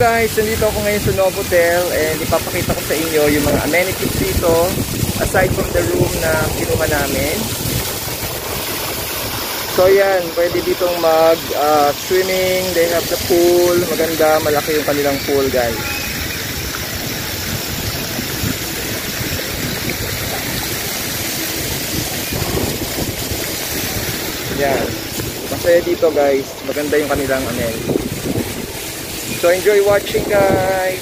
Guys, nandito ako ngayon sa Novotel and ipapakita ko sa inyo yung mga amenities dito aside from the room na kinuha namin. So yan, pwede ditong mag swimming, they have the pool, maganda, malaki yung kanilang pool guys. Yan, masaya dito guys, maganda yung kanilang amenities. So enjoy watching guys.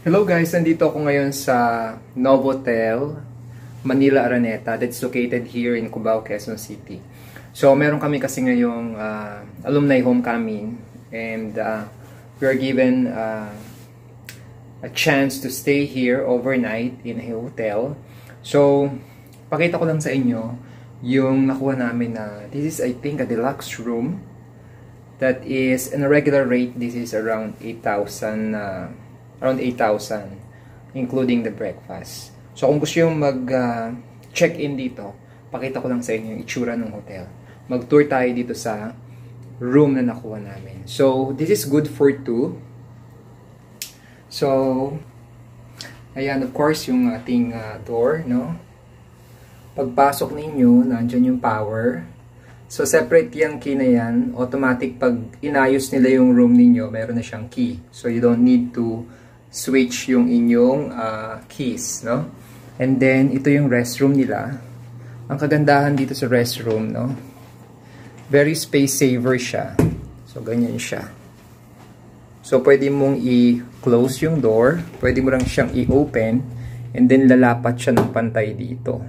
Hello guys, nandito ako ngayon sa Novotel Manila Araneta that's located here in Cubao, Quezon City. So meron kami kasi ngayong alumni homecoming and we are given a chance to stay here overnight in a hotel. So pakita ko lang sa inyo yung nakuha namin na this is I think a deluxe room that is in a regular rate. This is around 8,000 around 8,000 including the breakfast. So kung gusto yung mag-check-in dito, pakita ko lang sa inyo yung itsura ng hotel. Mag-tour tayo dito sa room na nakuha namin. So this is good for 2. So ayan, of course yung ating door, no? Pagpasok ninyo, nandiyan yung power. So separate yung key na yan. Automatic pag inayos nila yung room ninyo, meron na siyang key. So you don't need to switch yung inyong keys, no? And then ito yung restroom nila. Ang kagandahan dito sa restroom, no? Very space saver siya. So ganyan siya. So pwede mong i-close yung door, pwede mo lang siyang i-open, and then lalapat siya ng pantay dito.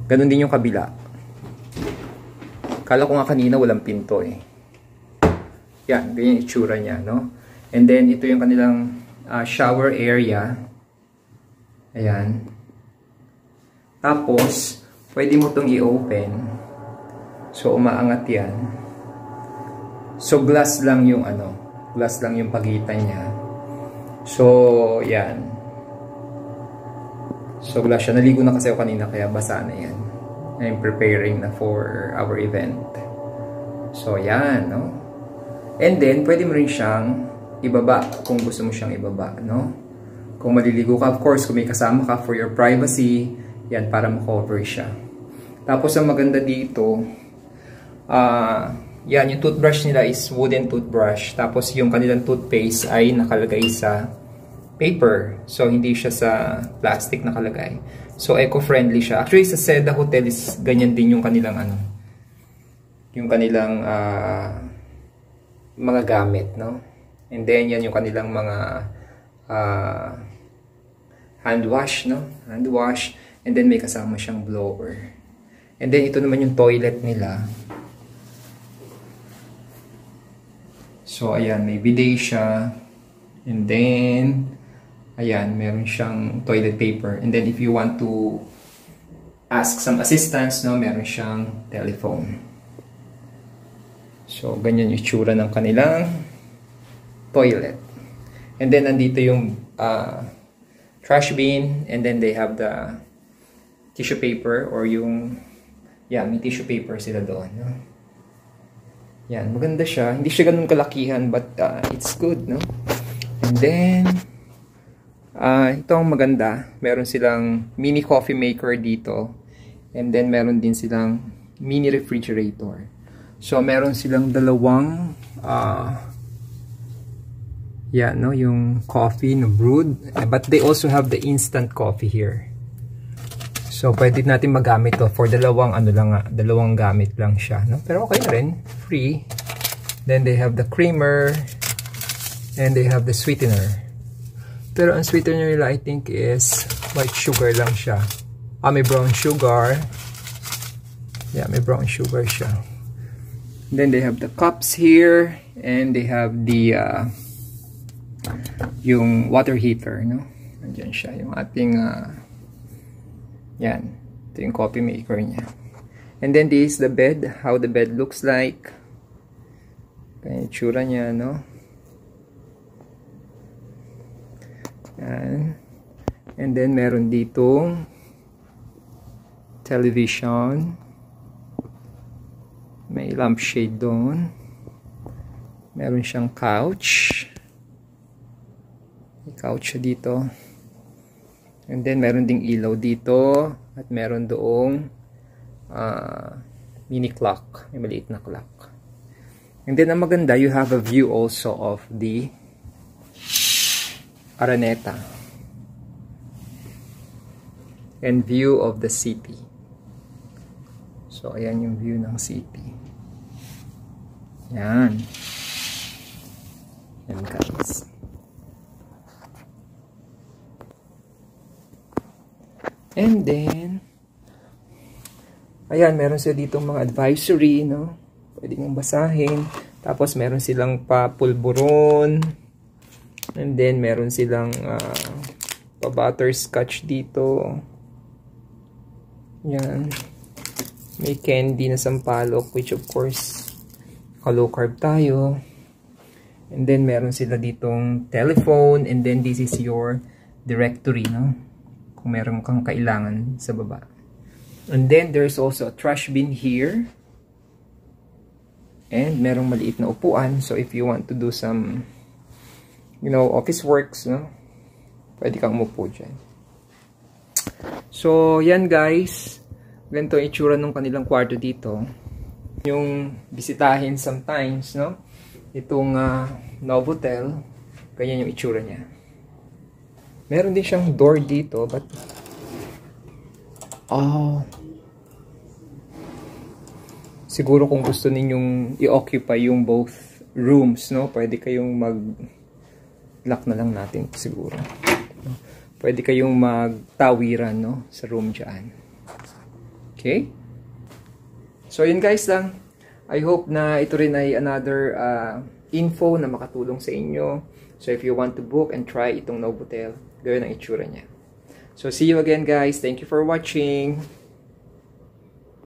Ganun din yung kabila. Kala ko nga kanina walang pinto eh. Yan, ganyan yung itsura niya, no? And then ito yung kanilang shower area. Ayan. Tapos, pwede mo itong i-open. So, umaangat yan. So, glass lang yung glass lang yung pagitan niya. So, yan. So, glass siya. Naligo na kasi ako kanina kaya basa na yan. I'm preparing na for our event. So, yan, no? And then, pwede mo rin siyang ibaba kung gusto mo siyang ibaba, no? Kung maliligo ka, of course, kung may kasama ka for your privacy, yan, para ma-cover siya. Tapos, ang maganda dito, yan, yung toothbrush nila is wooden toothbrush. Tapos, yung kanilang toothpaste ay nakalagay sa paper. So, hindi siya sa plastic nakalagay. So, eco-friendly siya. Actually, sa Seda Hotel is ganyan din yung kanilang yung kanilang mga gamit, no? And then, yan yung kanilang mga hand wash, no? Hand wash. And then, may kasama siyang blower. And then, ito naman yung toilet nila. So, ayan, may bidet siya. And then, ayan, meron siyang toilet paper. And then, if you want to ask some assistance, no, meron siyang telephone. So, ganyan yung itsura ng kanilang toilet. And then, nandito yung trash bin. And then, they have the tissue paper or yung, yeah, may tissue paper sila doon. No? Yan, maganda siya. Hindi siya ganun kalakihan, but it's good, no? And then, ito ang maganda. Meron silang mini coffee maker dito. And then, meron din silang mini refrigerator. So, meron silang dalawang yan, no, yung coffee na brewed, but they also have the instant coffee here. So pwede natin magamit to for dalawang dalawang gamit lang siya, no? Pero okay na rin, free. Then they have the creamer and they have the sweetener. Pero ang sweetener nila I think is white sugar lang siya. May brown sugar. Yeah, may brown sugar siya. Then they have the cups here, and they have the yung water heater, no? Nandiyan siya, yung ating yan, ito yung coffee maker niya. And then this is the bed, how the bed looks like. Kaya yung tsura niya, no? Yan. And then meron ditong television. May lampshade doon. Meron siyang couch. May couch siya dito. And then meron ding ilaw dito. At meron doong mini clock. May maliit na clock. And then ang maganda, you have a view also of the Araneta. And view of the city. So ayan yung view ng city. Yan. Yan guys. And then, ayan, meron sila ditong mga advisory, no? Pwede mong basahin. Tapos meron silang pa-pulburon. And then meron silang pa-butterscotch dito. Yan. May candy na sampalok, which of course low carb tayo. And then meron sila ditong telephone, and then this is your directory, no? Kung meron kang kailangan sa baba. And then there's also a trash bin here. And merong maliit na upuan, so if you want to do some, you know, office works, no? Pwede kang umupo dyan. So yan guys, ganito yung itsura ng kanilang kwarto dito. Yung bisitahin sometimes, no? Itong Novotel, ganyan yung itsura niya. Meron din siyang door dito, but siguro kung gusto ninyong i-occupy yung both rooms, no? Pwede kayong mag-lock na lang natin siguro. Pwede kayong magtawiran, no? Sa room dyan. Okay? So yun guys lang. I hope na ito rin ay another info na makatulong sa inyo. So if you want to book and try itong Novotel, gawin ang itsura niya. So see you again guys. Thank you for watching.